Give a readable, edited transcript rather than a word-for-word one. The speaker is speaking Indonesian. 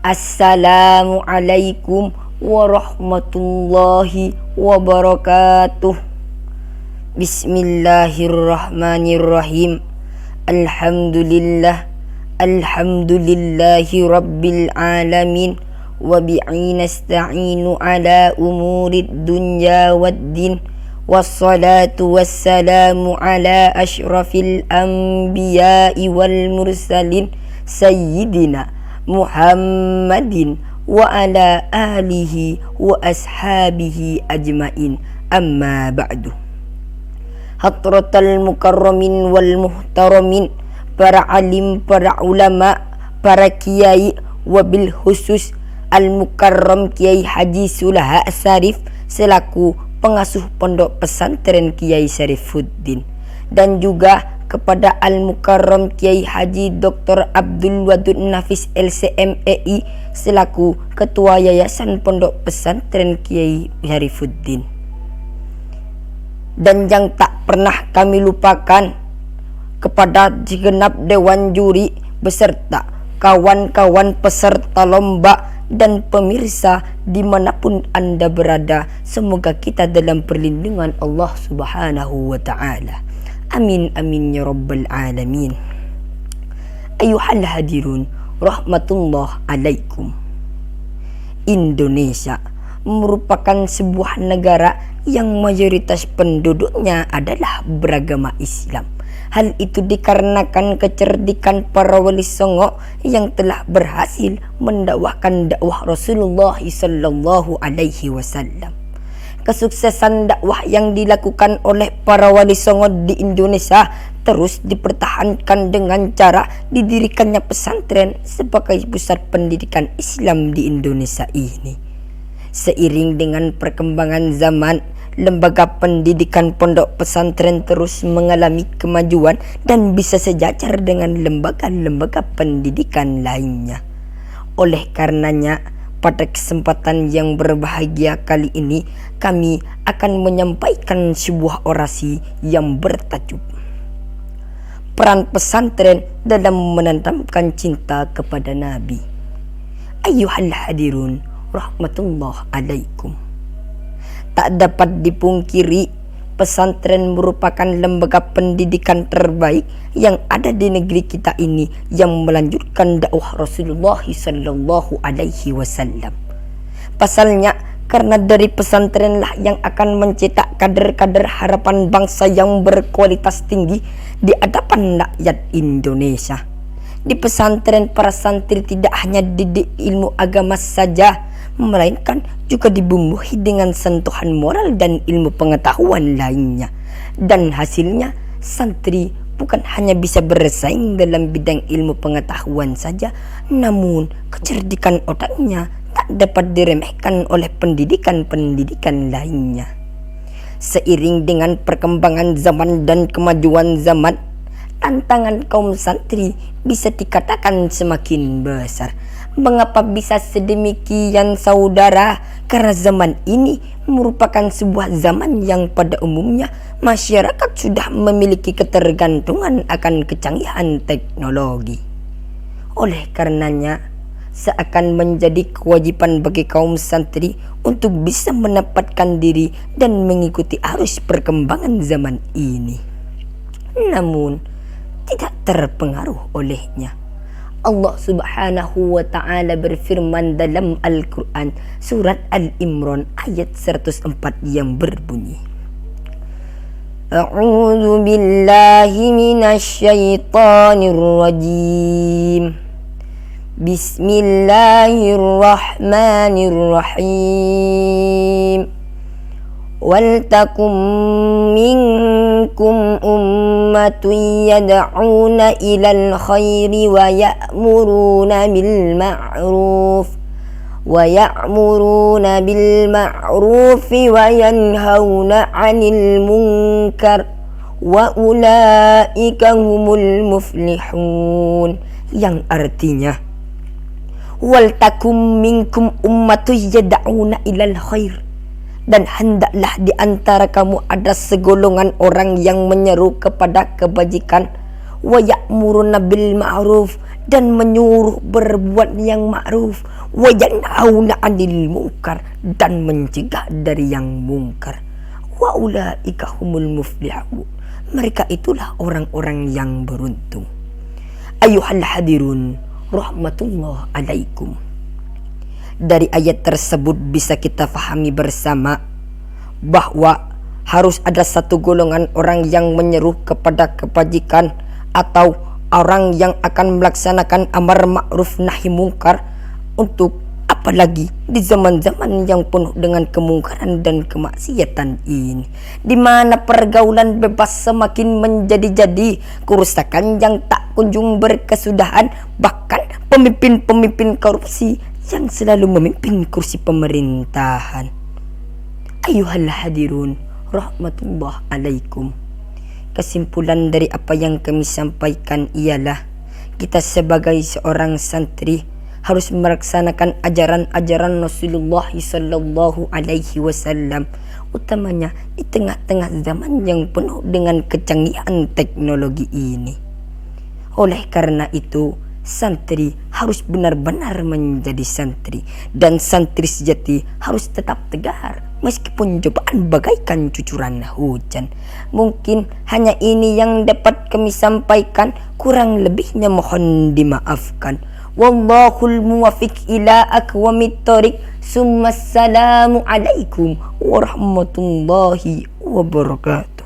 Assalamualaikum warahmatullahi wabarakatuh. Bismillahirrahmanirrahim. Alhamdulillahi rabbil alamin. Wa bi'i nasta'inu ala umurid dunya waddin. Wassalatu wassalamu ala ashrafil anbiya'i wal mursalin Sayyidina Muhammadin wa ala alihi wa ashabihi ajmain. Amma ba'du. Hadratal mukarramin wal muhtaramin, para alim, para ulama, para kiai, wabil khusus al-mukarram Kiai Haji Sulaha Asarif selaku pengasuh pondok pesantren Kiai Syarifuddin, dan juga kepada Al-Mukarram Kiai Haji Dr. Abdul Wadud Nafis LCMEI selaku Ketua Yayasan Pondok Pesantren Kiai Syarifuddin. Dan yang tak pernah kami lupakan kepada segenap dewan juri beserta kawan-kawan peserta lomba dan pemirsa dimanapun Anda berada, semoga kita dalam perlindungan Allah Subhanahu wa ta'ala. Amin amin ya rabbal alamin. Ayuhal hadirun rahmatullah alaikum. Indonesia merupakan sebuah negara yang mayoritas penduduknya adalah beragama Islam. Hal itu dikarenakan kecerdikan para wali songo yang telah berhasil mendakwahkan dakwah Rasulullah sallallahu alaihi wasallam. Kesuksesan dakwah yang dilakukan oleh para wali songo di Indonesia terus dipertahankan dengan cara didirikannya pesantren sebagai pusat pendidikan Islam di Indonesia ini. Seiring dengan perkembangan zaman, lembaga pendidikan pondok pesantren terus mengalami kemajuan dan bisa sejajar dengan lembaga-lembaga pendidikan lainnya. Oleh karenanya, pada kesempatan yang berbahagia kali ini, kami akan menyampaikan sebuah orasi yang bertajuk Peran Pesantren dalam Menanamkan Cinta kepada Nabi. Ayyuhal hadirun rahmatullah alaikum. Tak dapat dipungkiri, pesantren merupakan lembaga pendidikan terbaik yang ada di negeri kita ini yang melanjutkan dakwah Rasulullah sallallahu alaihi wasallam. Pasalnya, karena dari pesantrenlah yang akan mencetak kader-kader harapan bangsa yang berkualitas tinggi di hadapan rakyat Indonesia. Di pesantren, para santri tidak hanya didik ilmu agama saja, melainkan juga dibumbuhi dengan sentuhan moral dan ilmu pengetahuan lainnya. Dan hasilnya, santri bukan hanya bisa bersaing dalam bidang ilmu pengetahuan saja, namun kecerdikan otaknya tak dapat diremehkan oleh pendidikan-pendidikan lainnya. Seiring dengan perkembangan zaman dan kemajuan zaman, tantangan kaum santri bisa dikatakan semakin besar. Mengapa bisa sedemikian, saudara? Karena zaman ini merupakan sebuah zaman yang pada umumnya masyarakat sudah memiliki ketergantungan akan kecanggihan teknologi. Oleh karenanya, seakan menjadi kewajiban bagi kaum santri untuk bisa menempatkan diri dan mengikuti arus perkembangan zaman ini. Namun, tidak terpengaruh olehnya. Allah Subhanahu wa ta'ala berfirman dalam Al-Quran surat Al-Imran ayat 104 yang berbunyi, A'udzu billahi minasyaitonir rajim. Bismillahirrahmanirrahim. Waltakum minkum ummatun yad'una ilal khairi wa ya'muruna bil ma'ruf wa yanhauna 'anil munkar wa ulaika humul muflihun, yang artinya waltakum minkum ummatun yad'una ilal khair, dan hendaklah di antara kamu ada segolongan orang yang menyeru kepada kebajikan, wa ya'muruna bil ma'ruf, dan menyuruh berbuat yang ma'ruf, wa yanhauna 'anil munkar, dan mencegah dari yang mungkar. Wa ulaika humul muflihun. Mereka itulah orang-orang yang beruntung. Ayuhal hadirun, rahmatullah alaikum. Dari ayat tersebut bisa kita fahami bersama bahwa harus ada satu golongan orang yang menyeru kepada kebajikan atau orang yang akan melaksanakan amar ma'ruf nahi mungkar, untuk apalagi di zaman-zaman yang penuh dengan kemungkaran dan kemaksiatan ini, di mana pergaulan bebas semakin menjadi-jadi, kerusakan yang tak kunjung berkesudahan, bahkan pemimpin-pemimpin korupsi yang selalu memimpin kursi pemerintahan. Ayuhal hadirun, rahmatullah alaikum. Kesimpulan dari apa yang kami sampaikan ialah kita sebagai seorang santri harus melaksanakan ajaran-ajaran Rasulullah sallallahu alaihi wasallam, utamanya di tengah-tengah zaman yang penuh dengan kecanggihan teknologi ini. Oleh karena itu, santri harus benar-benar menjadi santri, dan santri sejati harus tetap tegar meskipun cobaan bagaikan cucuran hujan. Mungkin hanya ini yang dapat kami sampaikan, kurang lebihnya mohon dimaafkan. Wallahul muwafiq ila aqwamit thoriq. Summa assalamu alaikum warahmatullahi wabarakatuh.